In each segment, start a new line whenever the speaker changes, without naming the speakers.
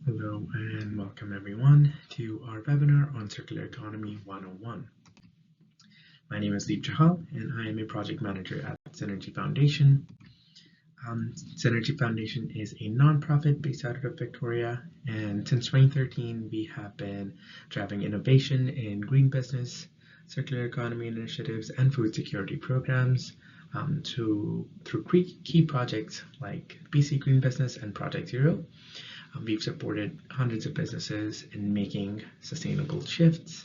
Hello and welcome everyone to our webinar on Circular Economy 101. My name is Deep Chahal and I am a project manager at Synergy Foundation. Synergy Foundation is a nonprofit based out of Victoria, and since 2013 we have been driving innovation in green business, circular economy initiatives, and food security programs through key projects like BC Green Business and Project Zero. We've supported hundreds of businesses in making sustainable shifts.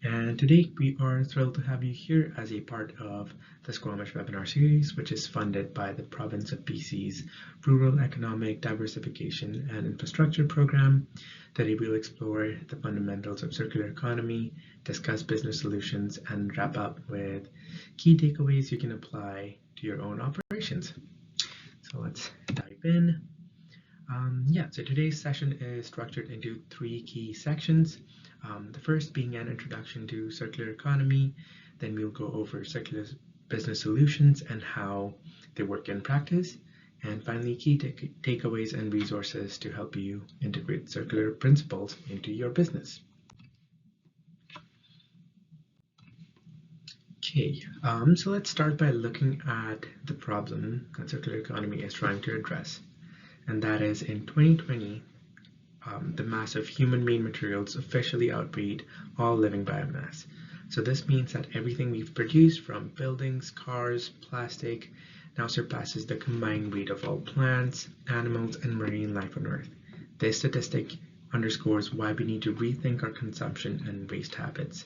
And today we are thrilled to have you here as a part of the Squamish webinar series, which is funded by the province of BC's Rural Economic Diversification and Infrastructure Program. Today we'll explore the fundamentals of circular economy, discuss business solutions, and wrap up with key takeaways you can apply to your own operations. So let's dive in. So today's session is structured into three key sections. The first being an introduction to circular economy, then we'll go over circular business solutions and how they work in practice, and finally key takeaways and resources to help you integrate circular principles into your business. Okay, so let's start by looking at the problem that circular economy is trying to address. And that is in 2020, the mass of human-made materials officially outweighed all living biomass. So this means that everything we've produced, from buildings, cars, plastic, now surpasses the combined weight of all plants, animals, and marine life on Earth. This statistic underscores why we need to rethink our consumption and waste habits.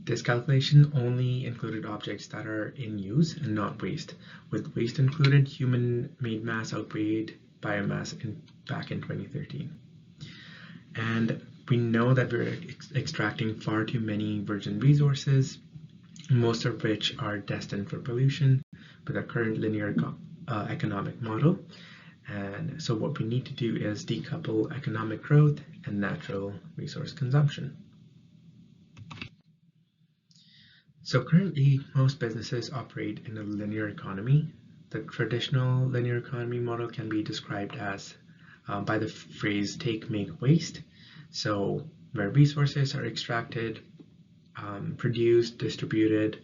This calculation only included objects that are in use and not waste. With waste included, human-made mass outweighed biomass back in 2013. And we know that we're extracting far too many virgin resources, most of which are destined for pollution with our current linear economic model. And so what we need to do is decouple economic growth and natural resource consumption. So currently, most businesses operate in a linear economy. The traditional linear economy model can be described as by the phrase take, make, waste. So where resources are extracted, produced, distributed,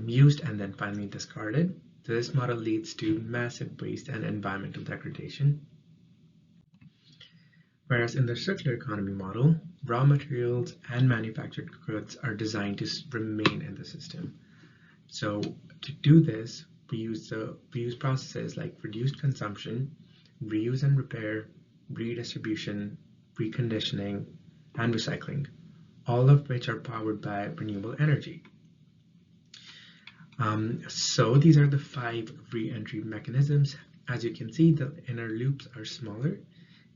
used, and then finally discarded. So this model leads to massive waste and environmental degradation. Whereas in the circular economy model, raw materials and manufactured goods are designed to remain in the system. So to do this, we use processes like reduced consumption, reuse and repair, redistribution, reconditioning, and recycling, all of which are powered by renewable energy. So these are the 5 re-entry mechanisms. As you can see, the inner loops are smaller.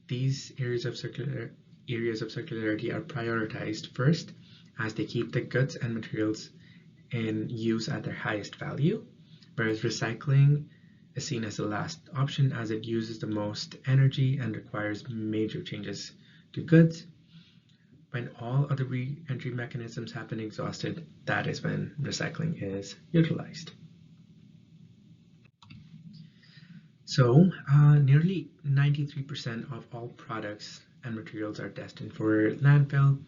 These areas of circularity are prioritized first, as they keep the goods and materials in use at their highest value, whereas recycling is seen as the last option, as it uses the most energy and requires major changes to goods. When all other re-entry mechanisms have been exhausted, that is when recycling is utilized. So nearly 93% of all products and materials are destined for landfill,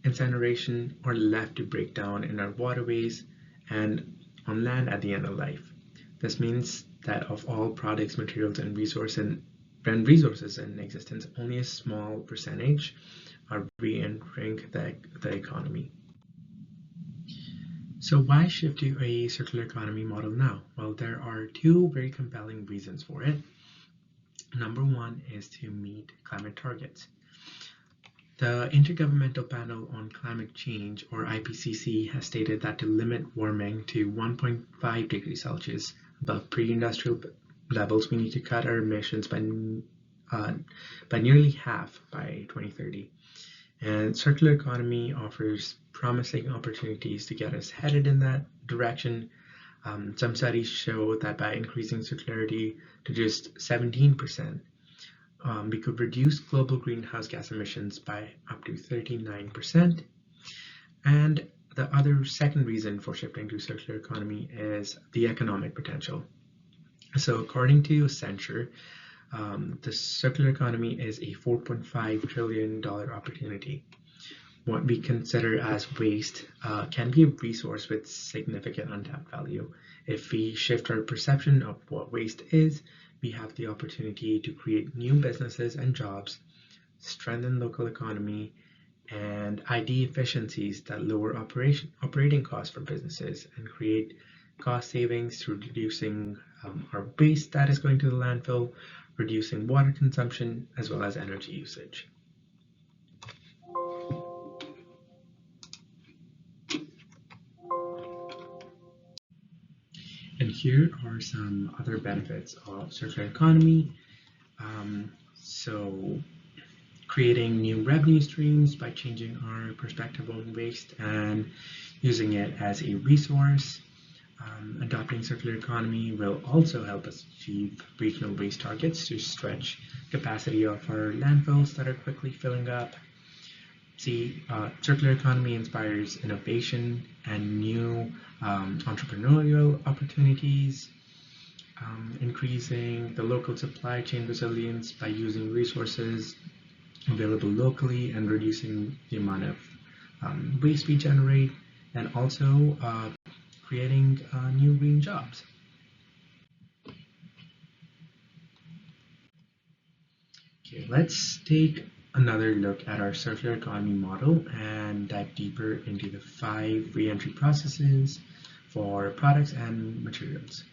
incineration, or left to break down in our waterways and on land at the end of life. This means that of all products, materials, and resources in existence, only a small percentage are re-entering the economy. So why shift to a circular economy model now? Well, there are 2 very compelling reasons for it. Number 1 is to meet climate targets. The Intergovernmental Panel on Climate Change, or IPCC, has stated that to limit warming to 1.5 degrees Celsius above pre-industrial levels, we need to cut our emissions by nearly half by 2030. And circular economy offers promising opportunities to get us headed in that direction. Some studies show that by increasing circularity to just 17%, we could reduce global greenhouse gas emissions by up to 39%. And the second reason for shifting to circular economy is the economic potential. So according to Accenture, The circular economy is a $4.5 trillion opportunity. What we consider as waste can be a resource with significant untapped value. If we shift our perception of what waste is, we have the opportunity to create new businesses and jobs, strengthen local economy, and ID efficiencies that lower operating costs for businesses and create cost savings through reducing our waste that is going to the landfill, reducing water consumption, as well as energy usage. And here are some other benefits of circular economy. So creating new revenue streams by changing our perspective on waste and using it as a resource. Adopting circular economy will also help us achieve regional waste targets to stretch capacity of our landfills that are quickly filling up. Circular economy inspires innovation and new entrepreneurial opportunities, increasing the local supply chain resilience by using resources available locally and reducing the amount of waste we generate, and also creating new green jobs. Okay, let's take another look at our circular economy model and dive deeper into the 5 re-entry processes for products and materials.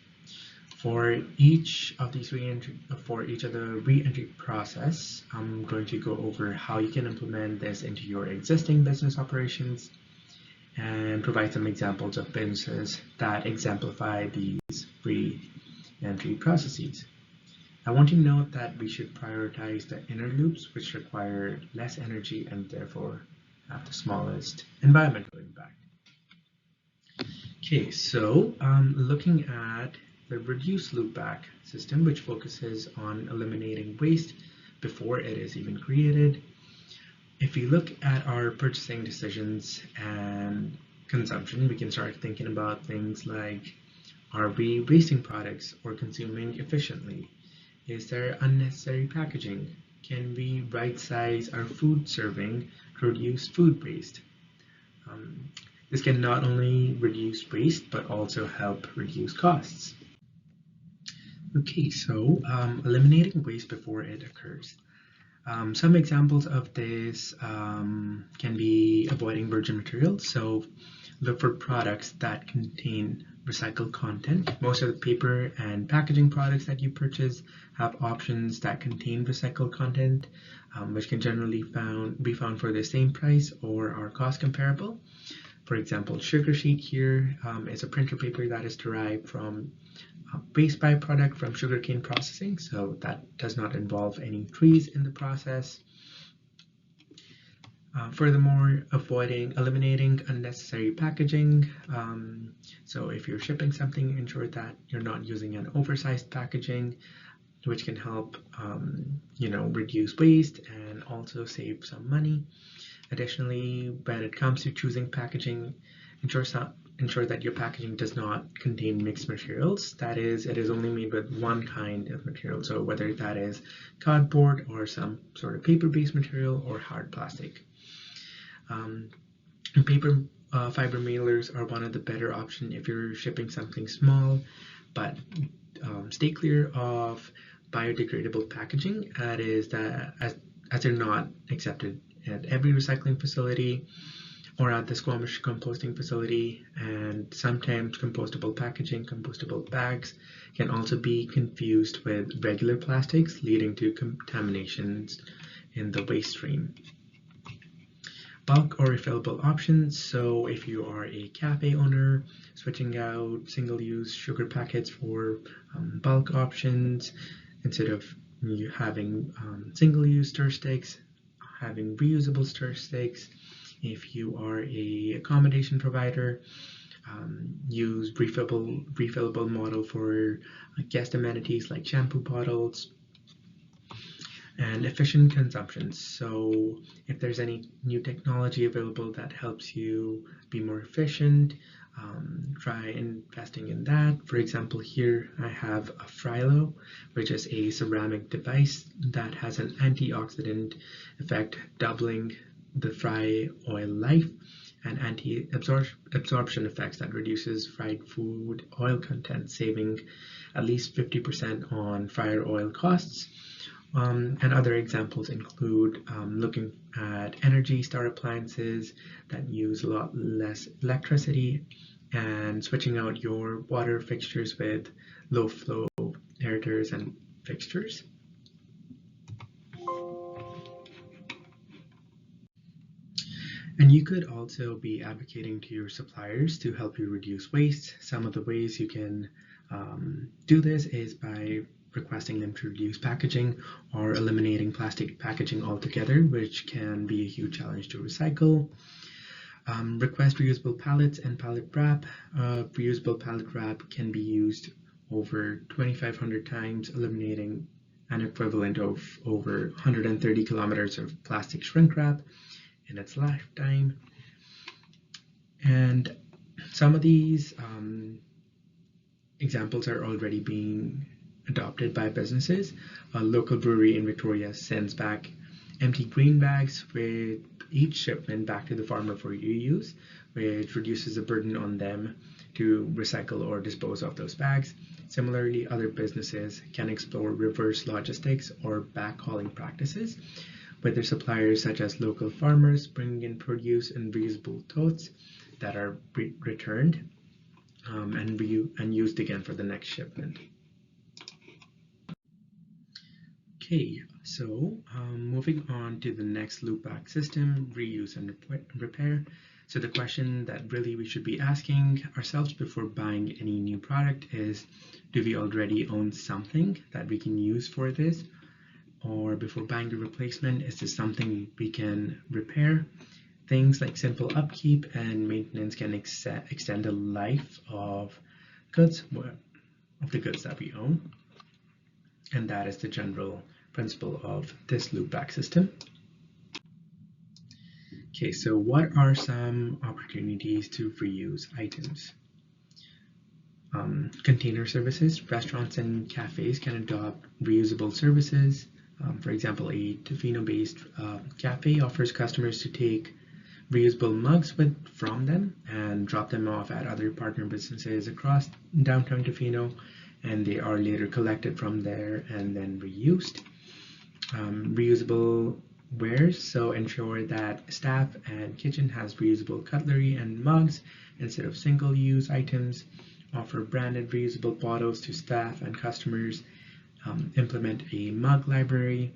For each of the re-entry process, I'm going to go over how you can implement this into your existing business operations and provide some examples of businesses that exemplify these re-entry processes. I want to note that we should prioritize the inner loops, which require less energy and therefore have the smallest environmental impact. Okay, so looking at the reduced loopback system, which focuses on eliminating waste before it is even created. If we look at our purchasing decisions and consumption, we can start thinking about things like, are we wasting products or consuming efficiently? Is there unnecessary packaging? Can we right-size our food serving to reduce food waste? This can not only reduce waste, but also help reduce costs. Okay, so eliminating waste before it occurs. Some examples of this can be avoiding virgin materials. So look for products that contain recycled content. Most of the paper and packaging products that you purchase have options that contain recycled content, which can generally be found for the same price or are cost comparable. For example, Sugar Sheet here is a printer paper that is derived from a waste byproduct from sugarcane processing, so that does not involve any trees in the process. Furthermore, eliminating unnecessary packaging. So if you're shipping something, ensure that you're not using an oversized packaging, which can help reduce waste and also save some money. Additionally, when it comes to choosing packaging, ensure that your packaging does not contain mixed materials. That is, it is only made with one kind of material. So whether that is cardboard or some sort of paper-based material or hard plastic. Paper fiber mailers are one of the better options if you're shipping something small, but stay clear of biodegradable packaging. That is as they're not accepted at every recycling facility or at the Squamish composting facility, and sometimes compostable packaging, compostable bags can also be confused with regular plastics, leading to contaminations in the waste stream. Bulk or refillable options. So if you are a cafe owner, switching out single-use sugar packets for bulk options, instead of you having single-use stir sticks, having reusable stir sticks. If you are a accommodation provider, use refillable model for guest amenities like shampoo bottles. And efficient consumption. So if there's any new technology available that helps you be more efficient, try investing in that. For example, here I have a Frilo, which is a ceramic device that has an antioxidant effect, doubling the fry oil life, and anti-absorption effects that reduces fried food oil content, saving at least 50% on fryer oil costs. And other examples include looking at Energy Star appliances that use a lot less electricity, and switching out your water fixtures with low flow aerators and fixtures. And you could also be advocating to your suppliers to help you reduce waste. Some of the ways you can do this is by requesting them to reduce packaging or eliminating plastic packaging altogether, which can be a huge challenge to recycle. Request reusable pallets and pallet wrap. Reusable pallet wrap can be used over 2,500 times, eliminating an equivalent of over 130 kilometers of plastic shrink wrap in its lifetime. And some of these examples are already being adopted by businesses. A local brewery in Victoria sends back empty green bags with each shipment back to the farmer for reuse, which reduces the burden on them to recycle or dispose of those bags. Similarly, other businesses can explore reverse logistics or backhauling practices with their suppliers, such as local farmers bringing in produce in reusable totes that are returned and used again for the next shipment. Okay, so moving on to the next loopback system, reuse and repair. So the question that really we should be asking ourselves before buying any new product is, do we already own something that we can use for this? Or before buying the replacement, is this something we can repair? Things like simple upkeep and maintenance can extend the life of the goods that we own. And that is the general principle of this loopback system. Okay, so what are some opportunities to reuse items? Container services. Restaurants and cafes can adopt reusable services. For example, a Tofino-based cafe offers customers to take reusable mugs from them and drop them off at other partner businesses across downtown Tofino, and they are later collected from there and then reused. Reusable wares, so ensure that staff and kitchen has reusable cutlery and mugs instead of single-use items. Offer branded reusable bottles to staff and customers. Implement a mug library.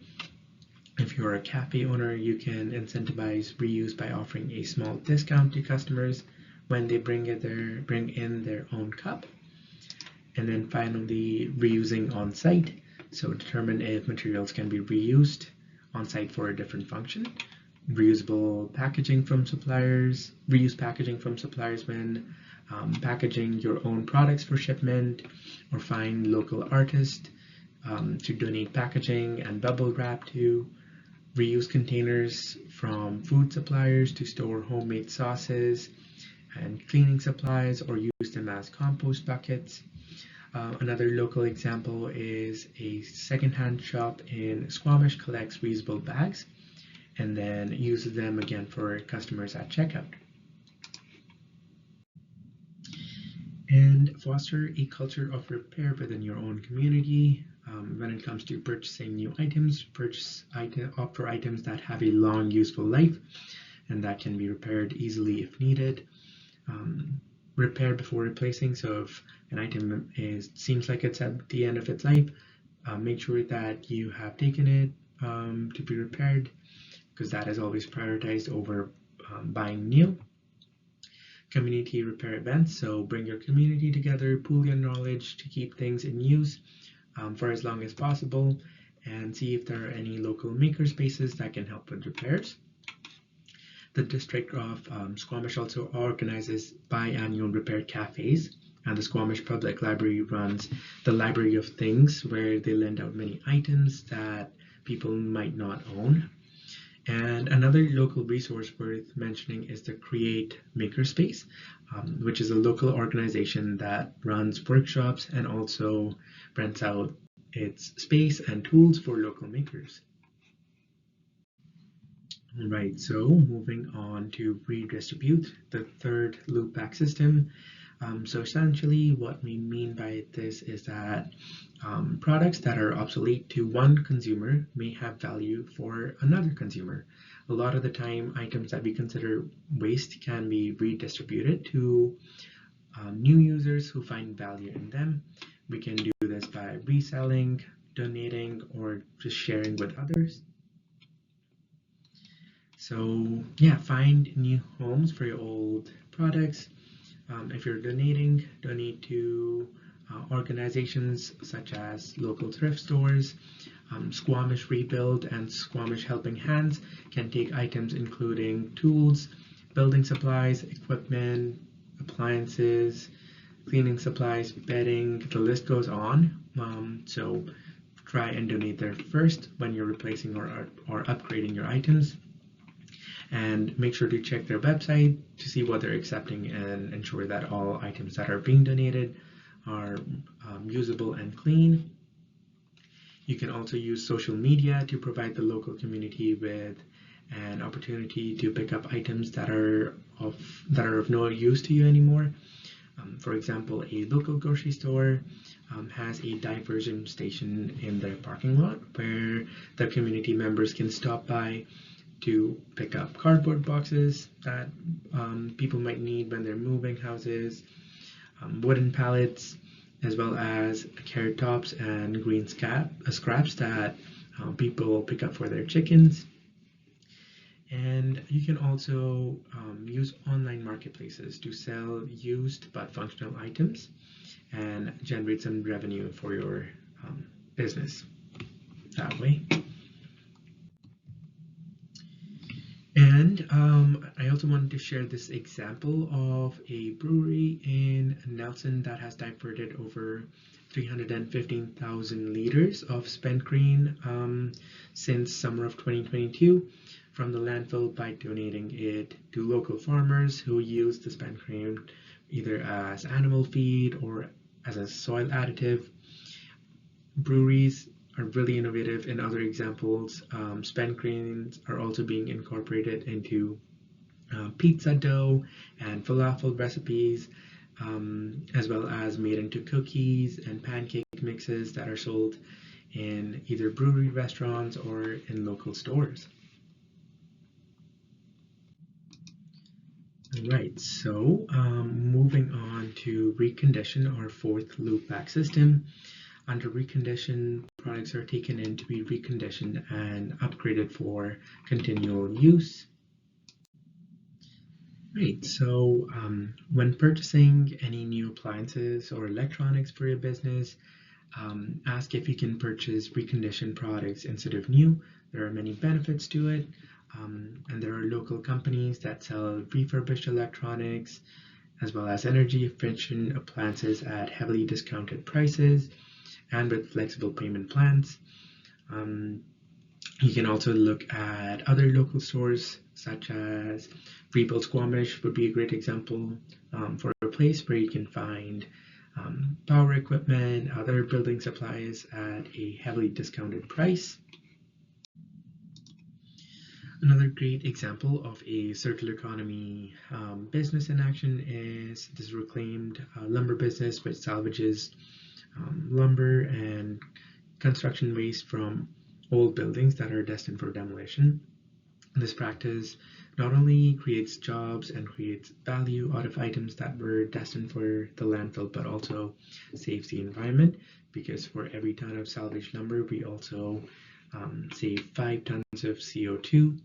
If you're a cafe owner, you can incentivize reuse by offering a small discount to customers when they bring in their own cup. And then finally, reusing on site. So determine if materials can be reused on site for a different function. Reusable packaging from suppliers. Reuse packaging from suppliers when packaging your own products for shipment, or find local artists to donate packaging and bubble wrap to. Reuse containers from food suppliers to store homemade sauces and cleaning supplies, or use them as compost buckets. Another local example is a secondhand shop in Squamish collects reusable bags and then uses them again for customers at checkout. And foster a culture of repair within your own community. When it comes to purchasing new items, opt for items that have a long useful life and that can be repaired easily if needed. Repair before replacing. So if an item seems like it's at the end of its life, make sure that you have taken it to be repaired, because that is always prioritized over buying new. Community repair events. So bring your community together, pool your knowledge to keep things in use for as long as possible, and see if there are any local maker spaces that can help with repairs. The district of Squamish also organizes biannual repair cafes, and the Squamish Public Library runs the Library of Things, where they lend out many items that people might not own. And another local resource worth mentioning is the Create Makerspace, which is a local organization that runs workshops and also rents out its space and tools for local makers. Right, so moving on to redistribute, the third loopback system. So essentially what we mean by this is that products that are obsolete to one consumer may have value for another consumer. A lot of the time, items that we consider waste can be redistributed to new users who find value in them. We can do this by reselling, donating, or just sharing with others. So yeah, find new homes for your old products. If you're donating, donate to organizations such as local thrift stores. Squamish Rebuild and Squamish Helping Hands can take items including tools, building supplies, equipment, appliances, cleaning supplies, bedding, the list goes on. So try and donate there first when you're replacing or upgrading your items. And make sure to check their website to see what they're accepting and ensure that all items that are being donated are usable and clean. You can also use social media to provide the local community with an opportunity to pick up items that are of no use to you anymore. For example, a local grocery store has a diversion station in their parking lot where the community members can stop by to pick up cardboard boxes that people might need when they're moving houses, wooden pallets, as well as carrot tops and green scraps that people pick up for their chickens. And you can also use online marketplaces to sell used but functional items and generate some revenue for your business that way. And I also wanted to share this example of a brewery in Nelson that has diverted over 315,000 liters of spent grain since summer of 2022 from the landfill by donating it to local farmers who use the spent grain either as animal feed or as a soil additive. Breweries are really innovative. In other examples, spent grains are also being incorporated into pizza dough and falafel recipes, as well as made into cookies and pancake mixes that are sold in either brewery restaurants or in local stores. Right, so moving on to recondition, our fourth loopback system. Under recondition, products are taken in to be reconditioned and upgraded for continual use. Right, so when purchasing any new appliances or electronics for your business, ask if you can purchase reconditioned products instead of new. There are many benefits to it, and there are local companies that sell refurbished electronics as well as energy efficient appliances at heavily discounted prices and with flexible payment plans. You can also look at other local stores such as Rebuild Squamish would be a great example for a place where you can find power equipment, other building supplies at a heavily discounted price. Another great example of a circular economy business in action is this reclaimed lumber business, which salvages lumber and construction waste from old buildings that are destined for demolition. This practice not only creates jobs and creates value out of items that were destined for the landfill, but also saves the environment, because for every ton of salvaged lumber, we also save 5 tons of CO2.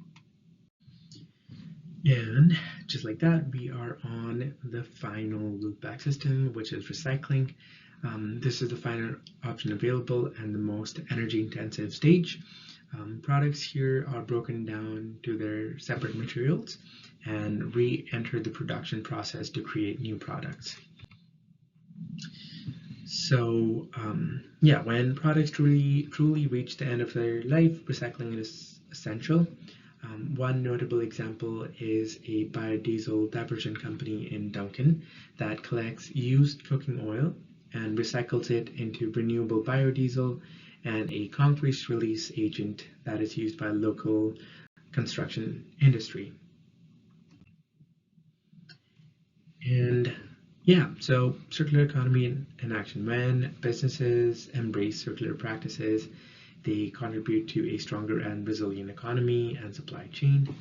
And just like that, we are on the final loopback system, which is recycling. This is the final option available and the most energy intensive stage. Products here are broken down to their separate materials and re-enter the production process to create new products. So yeah, when products truly reach the end of their life, recycling is essential. One notable example is a biodiesel diversion company in Duncan that collects used cooking oil and recycles it into renewable biodiesel and a concrete release agent that is used by local construction industry. And yeah, so circular economy in action. When businesses embrace circular practices, they contribute to a stronger and resilient economy and supply chain.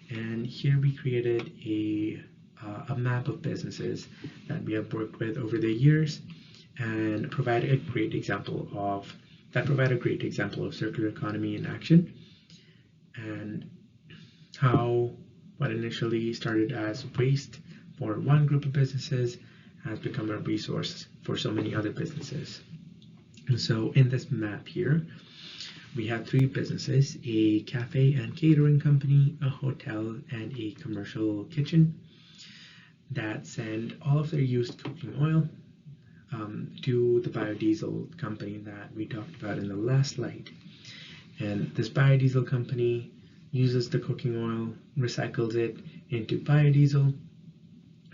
And here we created a map of businesses that we have worked with over the years and provide a great example of circular economy in action, and how what initially started as waste for one group of businesses has become a resource for so many other businesses. And so in this map here, we have three businesses: a cafe and catering company, a hotel, and a commercial kitchen that send all of their used cooking oil to the biodiesel company that we talked about in the last slide. And this biodiesel company uses the cooking oil, recycles it into biodiesel,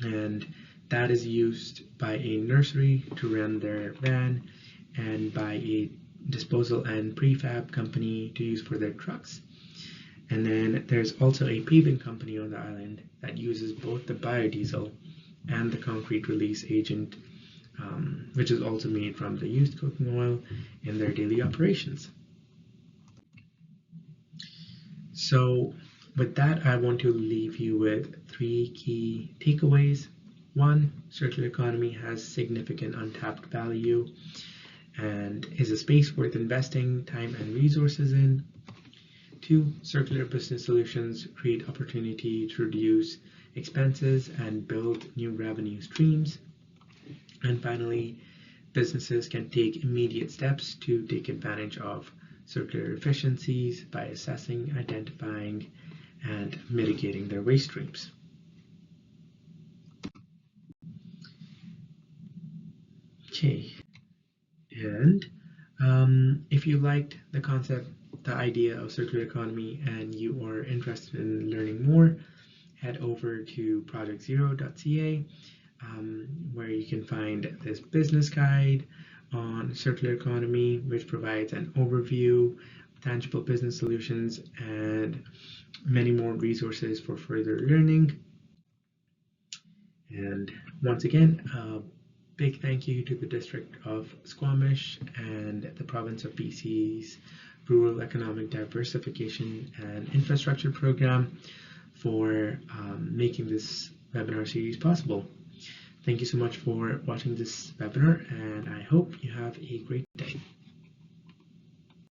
and that is used by a nursery to run their van and by a disposal and prefab company to use for their trucks. And then there's also a paving company on the island that uses both the biodiesel and the concrete release agent, which is also made from the used cooking oil in their daily operations. So with that, I want to leave you with three key takeaways. One, circular economy has significant untapped value and is a space worth investing time and resources in. Two, circular business solutions create opportunity to reduce expenses and build new revenue streams. And finally, businesses can take immediate steps to take advantage of circular efficiencies by assessing, identifying, and mitigating their waste streams. Okay, and if you liked the idea of circular economy, and you are interested in learning more, head over to projectzero.ca, where you can find this business guide on circular economy, which provides an overview, tangible business solutions, and many more resources for further learning. And once again, a big thank you to the District of Squamish and the Province of BC's Rural Economic Diversification and Infrastructure Program for making this webinar series possible. Thank you so much for watching this webinar, and I hope you have a great day.